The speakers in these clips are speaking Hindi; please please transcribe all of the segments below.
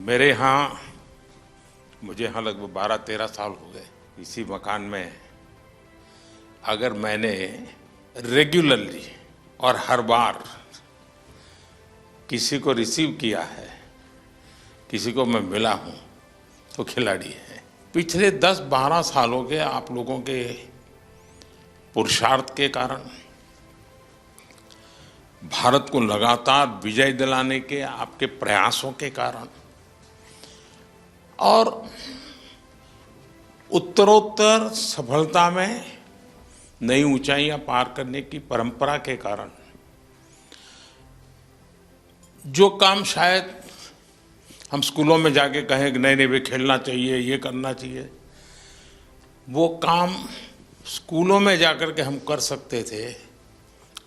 मेरे यहाँ मुझे यहाँ लगभग 12-13 साल हो गए इसी मकान में। अगर मैंने रेगुलरली और हर बार किसी को रिसीव किया है, किसी को मैं मिला हूँ, तो खिलाड़ी है। पिछले 10-12 सालों के आप लोगों के पुरुषार्थ के कारण, भारत को लगातार विजय दिलाने के आपके प्रयासों के कारण और उत्तरोत्तर सफलता में नई ऊंचाइयां पार करने की परंपरा के कारण, जो काम शायद हम स्कूलों में जाके कहें कि नहीं नहीं वे खेलना चाहिए, ये करना चाहिए, वो काम स्कूलों में जाकर के हम कर सकते थे,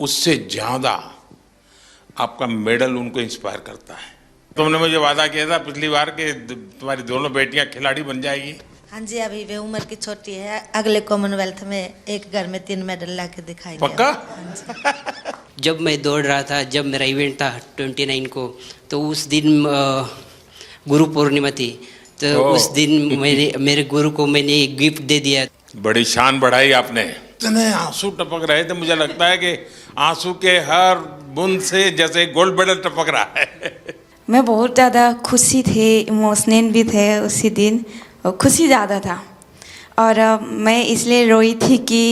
उससे ज़्यादा आपका मेडल उनको इंस्पायर करता है। तुमने मुझे वादा किया था पिछली बार कि तुम्हारी दोनों बेटियां खिलाड़ी बन जाएगी। हाँ जी, अभी वे उम्र की छोटी है, अगले कॉमनवेल्थ में एक घर में 3 मेडल ला के दिखाई पक्का? जब मैं दौड़ रहा था, जब मेरा इवेंट था 29 को, तो उस दिन गुरु पूर्णिमा थी, तो उस दिन मेरे गुरु को मैंने एक गिफ्ट दे दिया। बड़ी शान बढ़ाई आपने। इतने आंसू टपक रहे थे, मुझे लगता है कि आंसू के हर बूंद से जैसे गोल्ड मेडल टपक रहा है। मैं बहुत ज़्यादा खुशी थी, इमोशनल भी थे उसी दिन, और खुशी ज़्यादा था। और मैं इसलिए रोई थी कि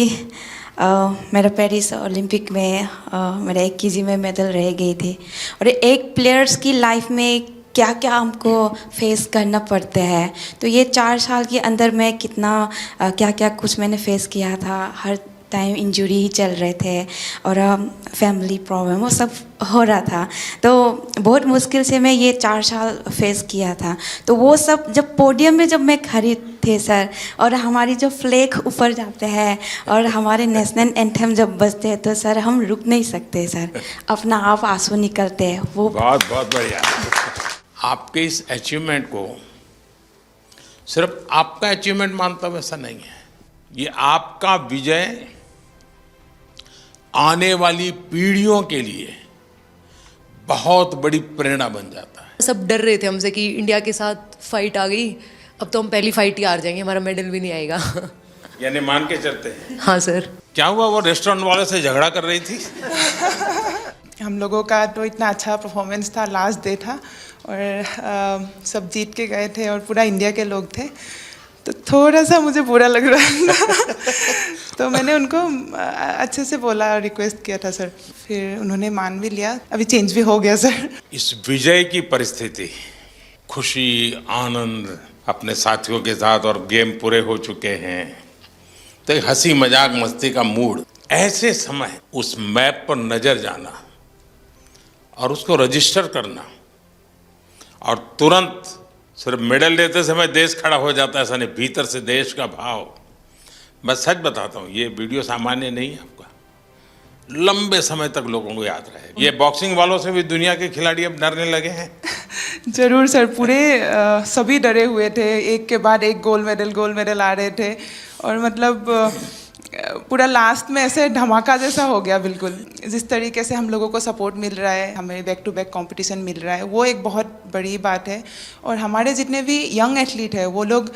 मेरा पेरिस ओलंपिक में मेरा 1 केजी में मेडल रह गई थी। और एक प्लेयर्स की लाइफ में क्या क्या हमको फेस करना पड़ता है, तो ये 4 साल के अंदर मैं कितना क्या क्या कुछ मैंने फेस किया था। हर टाइम इंजरी ही चल रहे थे और फैमिली प्रॉब्लम वो सब हो रहा था, तो बहुत मुश्किल से मैं ये 4 साल फेस किया था। तो वो सब जब पोडियम में जब मैं खड़ी थे सर, और हमारी जो फ्लैग ऊपर जाते हैं और हमारे नेशनल एंथम जब बजते हैं, तो सर हम रुक नहीं सकते सर, अपना आप आंसू निकलते हैं। वो बहुत बहुत बढ़िया। आपके इस अचीवमेंट को सिर्फ आपका अचीवमेंट मानता हूं, ऐसा नहीं है। ये आपका विजय आने वाली पीढ़ियों के लिए बहुत बड़ी प्रेरणा बन जाता है। सब डर रहे थे हमसे कि इंडिया के साथ फाइट आ गई, अब तो हम पहली फाइट ही हार जाएंगे, हमारा मेडल भी नहीं आएगा। यानी मान के चलते हैं। हाँ सर। क्या हुआ, वो रेस्टोरेंट वाले से झगड़ा कर रही थी? हम लोगों का तो इतना अच्छा परफॉर्मेंस था, लास्ट डे था और सब जीत के गए थे और पूरा इंडिया के लोग थे, तो थोड़ा सा मुझे बुरा लग रहा था। तो मैंने उनको अच्छे से बोला, रिक्वेस्ट किया था सर, फिर उन्होंने मान भी लिया, अभी चेंज भी हो गया सर। इस विजय की परिस्थिति, खुशी, आनंद अपने साथियों के साथ, और गेम पूरे हो चुके हैं, तो एक हंसी मजाक मस्ती का मूड, ऐसे समय उस मैप पर नजर जाना और उसको रजिस्टर करना, और तुरंत सिर्फ मेडल लेते समय देश खड़ा हो जाता है, ऐसा नहीं, भीतर से देश का भाव। मैं सच बताता हूँ, ये वीडियो सामान्य नहीं है, आपका लंबे समय तक लोगों को याद रहेगा। ये बॉक्सिंग वालों से भी दुनिया के खिलाड़ी अब डरने लगे हैं। जरूर सर, पूरे सभी डरे हुए थे, एक के बाद एक गोल्ड मेडल आ रहे थे, और मतलब पूरा लास्ट में ऐसे धमाका जैसा हो गया बिल्कुल। जिस तरीके से हम लोगों को सपोर्ट मिल रहा है, हमें बैक टू बैक कंपटीशन मिल रहा है, वो एक बहुत बड़ी बात है। और हमारे जितने भी यंग एथलीट हैं, वो लोग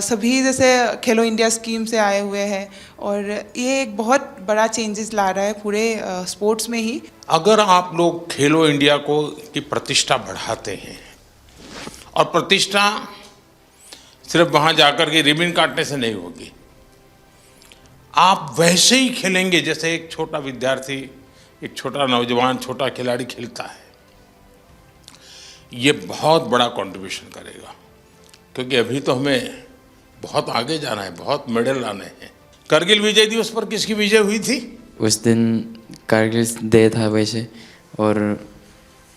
सभी जैसे खेलो इंडिया स्कीम से आए हुए हैं, और ये एक बहुत बड़ा चेंजेस ला रहा है पूरे स्पोर्ट्स में ही। अगर आप लोग खेलो इंडिया को की प्रतिष्ठा बढ़ाते हैं, और प्रतिष्ठा सिर्फ वहाँ जाकर के रिबन काटने से नहीं होगी, आप वैसे ही खेलेंगे जैसे एक छोटा विद्यार्थी, एक छोटा नौजवान, छोटा खिलाड़ी खेलता है, ये बहुत बड़ा कंट्रीब्यूशन करेगा। क्योंकि अभी तो हमें बहुत आगे जाना है, बहुत मेडल लाने हैं। करगिल विजय दिवस पर किसकी विजय हुई थी? उस दिन कारगिल डे था वैसे, और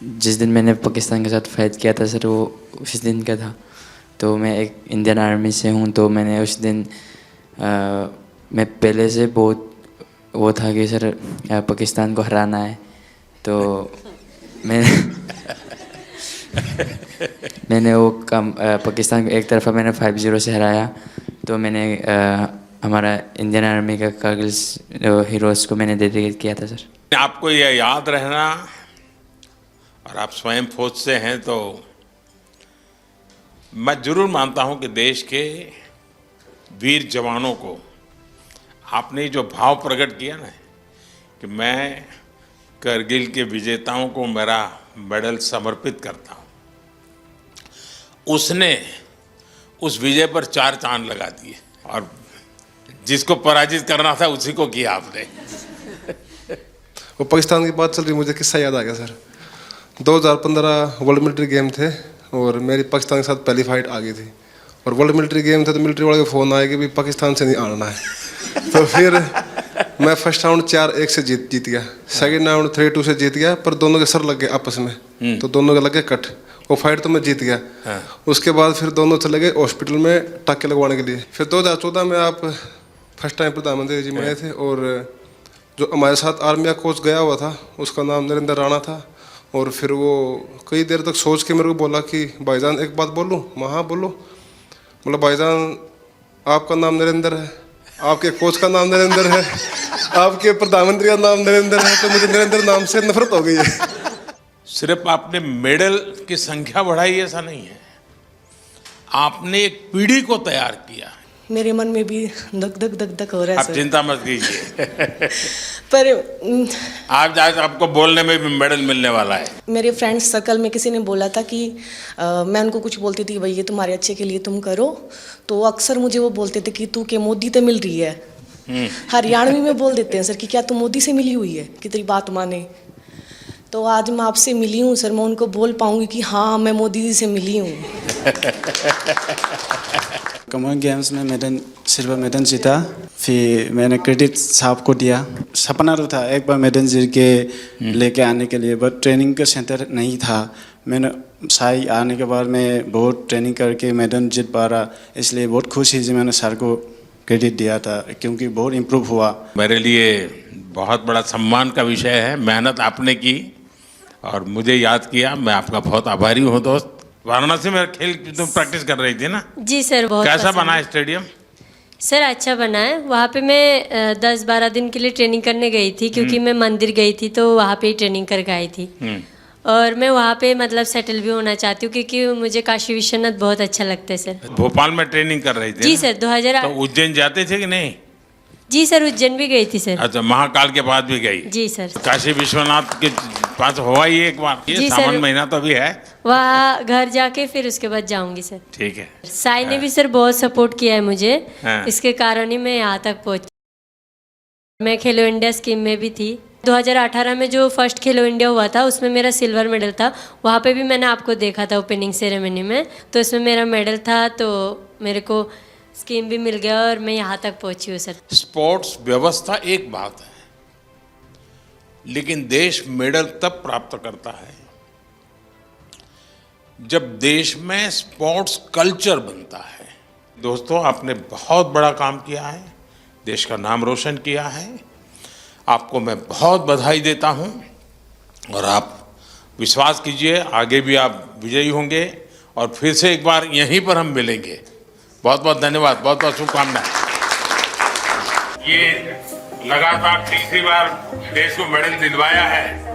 जिस दिन मैंने पाकिस्तान के साथ फाइट किया था सर, वो उस दिन का था। तो मैं एक इंडियन आर्मी से हूँ, तो मैंने उस दिन मैं पहले से बहुत वो था कि सर पाकिस्तान को हराना है, तो मैंने वो काम पाकिस्तान को एक तरफा मैंने 5-0 से हराया। तो मैंने हमारा इंडियन आर्मी का कारगिल हीरोज़ को मैंने डेडिकेट किया था सर। आपको यह याद रहना, और आप स्वयं फौज से हैं, तो मैं जरूर मानता हूं कि देश के वीर जवानों को आपने जो भाव प्रकट किया ना कि मैं करगिल के विजेताओं को मेरा मेडल समर्पित करता हूं, उसने उस विजय पर 4 चांद लगा दिए और जिसको पराजित करना था उसी को किया आपने। वो पाकिस्तान की बात चल रही, मुझे किस्सा याद आ गया सर। 2015 वर्ल्ड मिलिट्री गेम थे और मेरी पाकिस्तान के साथ पहली फाइट आ गई थी और वर्ल्ड मिलिट्री गेम थे तो मिलिट्री वाले का फ़ोन आया कि भी पाकिस्तान से नहीं आना है। तो फिर मैं फर्स्ट राउंड 4-1 से जीत गया, सेकंड राउंड 3-2 से जीत गया, पर दोनों के सर लग गए आपस में, तो दोनों के लगे कट। वो फाइट तो मैं जीत गया। उसके बाद फिर दोनों चले गए हॉस्पिटल में टाँके लगवाने के लिए। फिर 2014 में आप फर्स्ट टाइम प्रधानमंत्री जी बने थे और जो हमारे साथ आर्मी का कोच गया हुआ था उसका नाम नरेंद्र राणा था। और फिर वो कई देर तक सोच के मेरे को बोला कि भाईजान एक बात बोलूँ? मैं हाँ बोलो। बोला भाईजान आपका नाम नरेंद्र है, आपके कोच का नाम नरेंद्र है, आपके प्रधानमंत्री का नाम नरेंद्र है, तो मुझे नरेंद्र नाम से नफरत हो गई है। सिर्फ आपने मेडल की संख्या बढ़ाई ऐसा नहीं है, आपने एक पीढ़ी को तैयार किया। मेरे मन में भी धक धक धक धक हो रहा है आप सर। चिंता मत कीजिए। पर आज आपको बोलने में भी मेडल मिलने वाला है। मेरे फ्रेंड्स सर्कल में किसी ने बोला था कि मैं उनको कुछ बोलती थी भाई ये तुम्हारे अच्छे के लिए तुम करो, तो अक्सर मुझे वो बोलते थे कि तू के मोदी से मिल रही है। हरियाणवी में बोल देते हैं सर कि क्या तू मोदी से मिली हुई है कि तेरी बात माने। तो आज मैं आपसे मिली हूँ सर, मैं उनको बोल पाऊंगी कि हाँ मैं मोदी जी से मिली हूँ। कॉमन गेम्स में मेडल, सिल्वर मेडल जीता, फिर मैंने क्रेडिट साहब को दिया। सपना तो था एक बार मेडल जीत के लेके आने के लिए, बट ट्रेनिंग का सेंटर नहीं था। मैंने साई आने के बाद मैं बहुत ट्रेनिंग करके मेडल जीत पा रहा, इसलिए बहुत खुश ही मैंने सर को क्रेडिट दिया था क्योंकि बहुत इम्प्रूव हुआ। मेरे लिए बहुत बड़ा सम्मान का विषय है, मेहनत आपने की और मुझे याद किया, मैं आपका बहुत आभारी हूँ दोस्त। वाराणसी में खेल तुम प्रैक्टिस कर रही थी ना? जी सर, बहुत कैसा बना है स्टेडियम? सर अच्छा बना है। वहाँ पे मैं 10-12 दिन के लिए ट्रेनिंग करने गई थी क्योंकि मैं मंदिर गई थी तो वहाँ पे ही ट्रेनिंग करके आई थी। और मैं वहाँ पे मतलब सेटल भी होना चाहती हूँ क्योंकि मुझे काशी विश्वनाथ बहुत अच्छा लगता है सर। भोपाल में ट्रेनिंग कर रही थी? जी सर, 2008। तो उज्जैन जाते थे कि नहीं? जी सर, उज्जैन भी गई थी सर। अच्छा, महाकाल के बाद भी गई? जी सर। काशी विश्वनाथ के पास हुआ ही एक बार? ये सावन महीना तो अभी है, वहाँ घर जाके फिर उसके बाद जाऊंगी सर। ठीक है। साई ने भी सर बहुत सपोर्ट किया है मुझे, इसके कारण ही मैं यहाँ तक पहुँची। मैं खेलो इंडिया स्कीम में भी थी। 2018 में जो फर्स्ट खेलो इंडिया हुआ था उसमें मेरा सिल्वर मेडल था। वहाँ पे भी मैंने आपको देखा था ओपनिंग सेरेमनी में, तो इसमें मेरा मेडल था, तो मेरे को स्कीम भी मिल गया और मैं यहाँ तक पहुँची हूँ सर। स्पोर्ट्स व्यवस्था एक बात है, लेकिन देश मेडल तब प्राप्त करता है जब देश में स्पोर्ट्स कल्चर बनता है। दोस्तों, आपने बहुत बड़ा काम किया है, देश का नाम रोशन किया है। आपको मैं बहुत बधाई देता हूं और आप विश्वास कीजिए आगे भी आप विजयी होंगे और फिर से एक बार यहीं पर हम मिलेंगे। बहुत बहुत धन्यवाद, बहुत बहुत शुभकामनाएं। ये लगातार तीसरी बार देश को मेडल दिलवाया है।